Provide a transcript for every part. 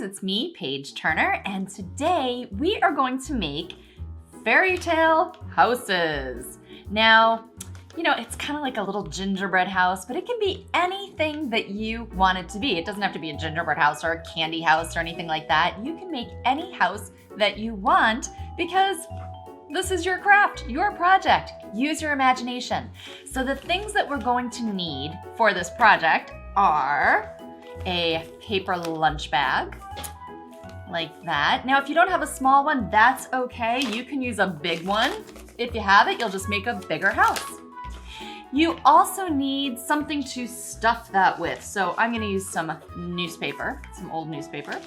it's me, Paige Turner, and today we are going to make fairy tale houses. Now, you know, it's kind of like a little gingerbread house, but it can be anything that you want it to be. It doesn't have to be a gingerbread house or a candy house or anything like that. You can make any house that you want because this is your craft, your project. Use your imagination. So the things that we're going to need for this project are a paper lunch bag, like that. Now, if you don't have a small one, that's okay. You can use a big one. If you have it, you'll just make a bigger house. You also need something to stuff that with. So I'm gonna use some newspaper, some old newspaper.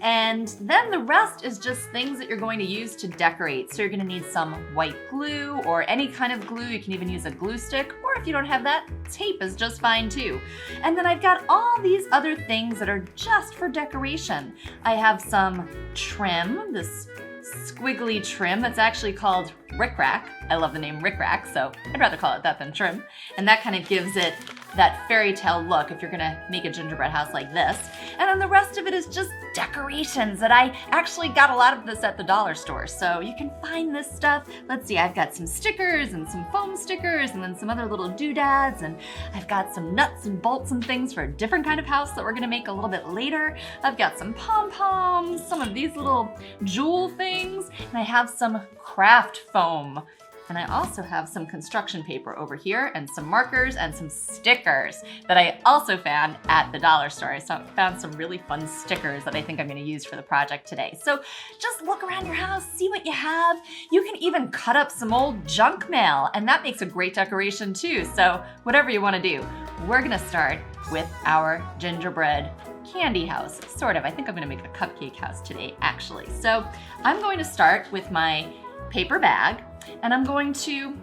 And then the rest is just things that you're going to use to decorate. So you're gonna need some white glue or any kind of glue. You can even use a glue stick, or if you don't have that, tape is just fine too. And then I've got all these other things that are just for decoration. I have some trim, this squiggly trim that's actually called rickrack. I love the name rickrack, so I'd rather call it that than trim. And that kind of gives it that fairy tale look if you're gonna make a gingerbread house like this. And then the rest of it is just decorations that I actually got a lot of this at the dollar store. So you can find this stuff. Let's see, I've got some stickers and some foam stickers and then some other little doodads, and I've got some nuts and bolts and things for a different kind of house that we're gonna make a little bit later. I've got some pom-poms, some of these little jewel things, and I have some craft foam. And I also have some construction paper over here and some markers and some stickers that I also found at the dollar store. I found some really fun stickers that I think I'm gonna use for the project today. So just look around your house, see what you have. You can even cut up some old junk mail, and that makes a great decoration too. So whatever you wanna do, we're gonna start with our gingerbread candy house, sort of. I think I'm gonna make a cupcake house today, actually. So I'm going to start with my paper bag, and I'm going to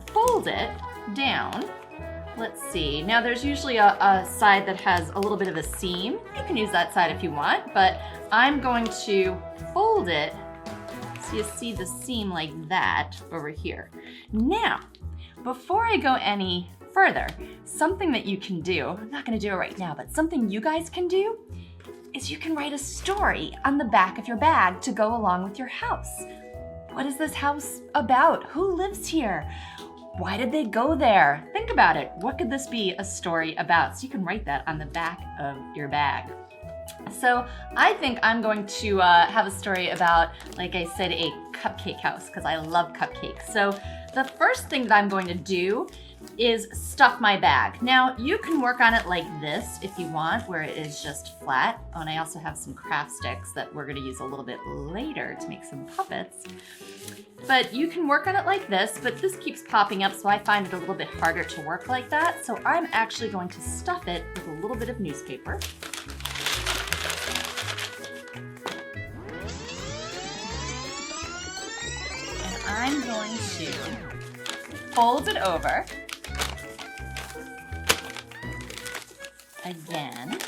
fold it down. Let's see, now there's usually a side that has a little bit of a seam. You can use that side if you want, but I'm going to fold it so you see the seam like that over here. Now, before I go any further, something that you can do, I'm not gonna do it right now, but something you guys can do is you can write a story on the back of your bag to go along with your house. What is this house about? Who lives here? Why did they go there? Think about it. What could this be a story about? So you can write that on the back of your bag. So I think I'm going to have a story about, like I said, a cupcake house, because I love cupcakes. So the first thing that I'm going to do is stuff my bag. Now, you can work on it like this if you want, where it is just flat. Oh, and I also have some craft sticks that we're gonna use a little bit later to make some puppets. But you can work on it like this, but this keeps popping up, so I find it a little bit harder to work like that. So I'm actually going to stuff it with a little bit of newspaper. And I'm going to fold it over. Again.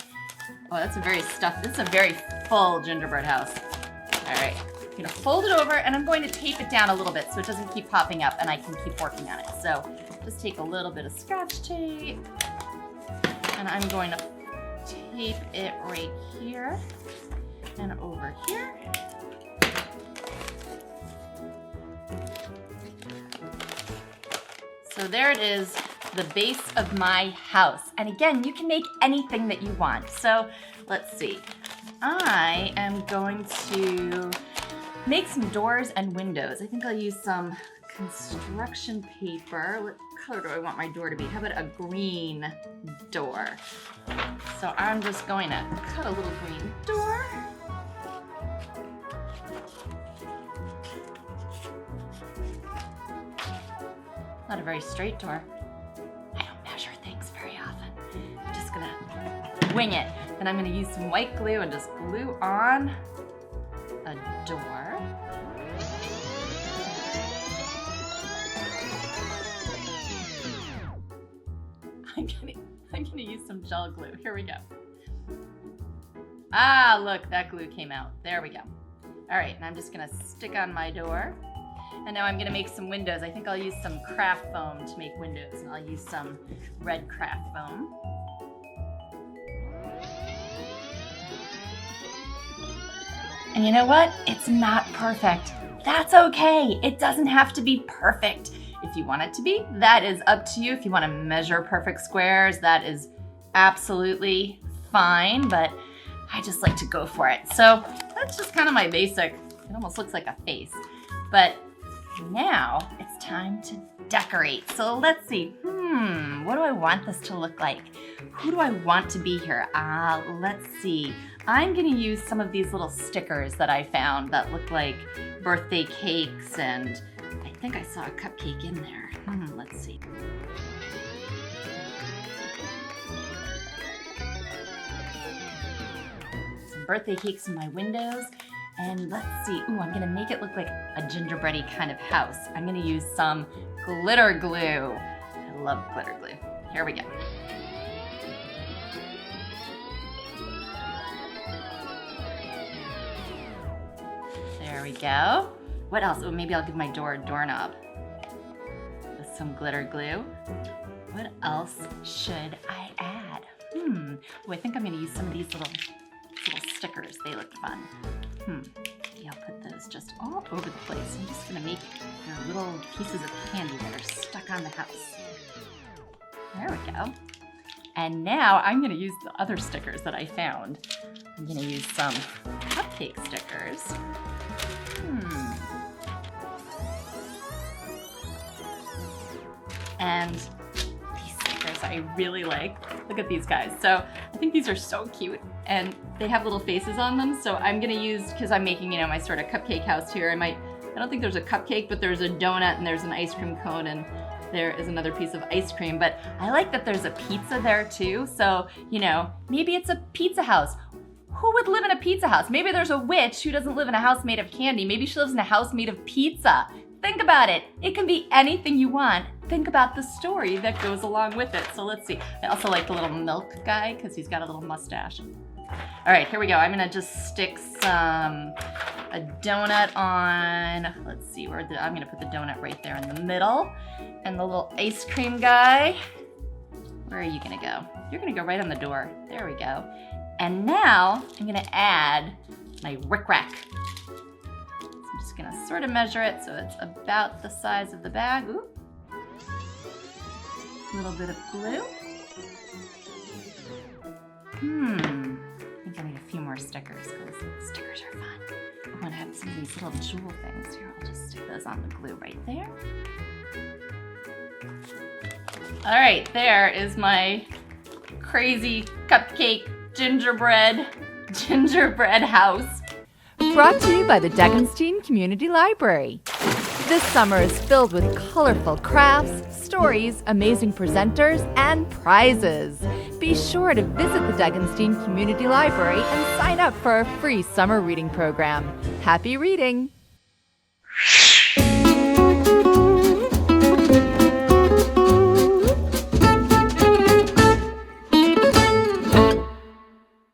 Oh, that's a very stuffed, this is a very full gingerbread house. All right, I'm gonna fold it over and I'm going to tape it down a little bit so it doesn't keep popping up and I can keep working on it. So just take a little bit of scotch tape and I'm going to tape it right here and over here. So there it is, the base of my house. And again, you can make anything that you want. So let's see. I am going to make some doors and windows. I think I'll use some construction paper. What color do I want my door to be? How about a green door? So I'm just going to cut a little green door. Not a very straight door. I don't measure things very often. I'm just gonna wing it. Then I'm gonna use some white glue and just glue on a door. I'm gonna use some gel glue. Here we go. Ah, look, that glue came out. There we go. All right, and I'm just gonna stick on my door. And now I'm gonna make some windows. I think I'll use some craft foam to make windows, and I'll use some red craft foam. And you know what? It's not perfect. That's okay. It doesn't have to be perfect. If you want it to be, that is up to you. If you want to measure perfect squares, that is absolutely fine, but I just like to go for it. So that's just kind of my basic, it almost looks like a face. But now it's time to decorate. So let's see, what do I want this to look like? Who do I want to be here? Let's see. I'm gonna use some of these little stickers that I found that look like birthday cakes, and I think I saw a cupcake in there. Let's see. Some birthday cakes in my windows. And let's see, I'm gonna make it look like a gingerbready kind of house. I'm gonna use some glitter glue. I love glitter glue. Here we go. There we go. What else? Oh, maybe I'll give my door a doorknob with some glitter glue. What else should I add? I think I'm gonna use some of these little stickers. They look fun. Maybe I'll put those just all over the place. I'm just gonna make little pieces of candy that are stuck on the house. There we go. And now I'm gonna use the other stickers that I found. I'm gonna use some cupcake stickers. And these stickers I really like. Look at these guys. So I think these are so cute, and they have little faces on them. So I'm gonna use, because I'm making, my sort of cupcake house here, I don't think there's a cupcake, but there's a donut and there's an ice cream cone and there is another piece of ice cream. But I like that there's a pizza there too. So, maybe it's a pizza house. Who would live in a pizza house? Maybe there's a witch who doesn't live in a house made of candy. Maybe she lives in a house made of pizza. Think about it. It can be anything you want. Think about the story that goes along with it. So let's see. I also like the little milk guy because he's got a little mustache. All right, here we go. I'm gonna just stick a donut on, let's see, I'm gonna put the donut right there in the middle. And the little ice cream guy, where are you gonna go? You're gonna go right on the door. There we go. And now I'm gonna add my rickrack. So I'm just gonna sort of measure it so it's about the size of the bag. Ooh. A little bit of glue. I think I need a few more stickers because stickers are fun. I want to have some of these little jewel things. Here, I'll just stick those on the glue right there. All right, there is my crazy cupcake gingerbread house. Brought to you by the Degenstein Community Library. This summer is filled with colorful crafts, stories, amazing presenters, and prizes. Be sure to visit the Degenstein Community Library and sign up for our free summer reading program. Happy reading!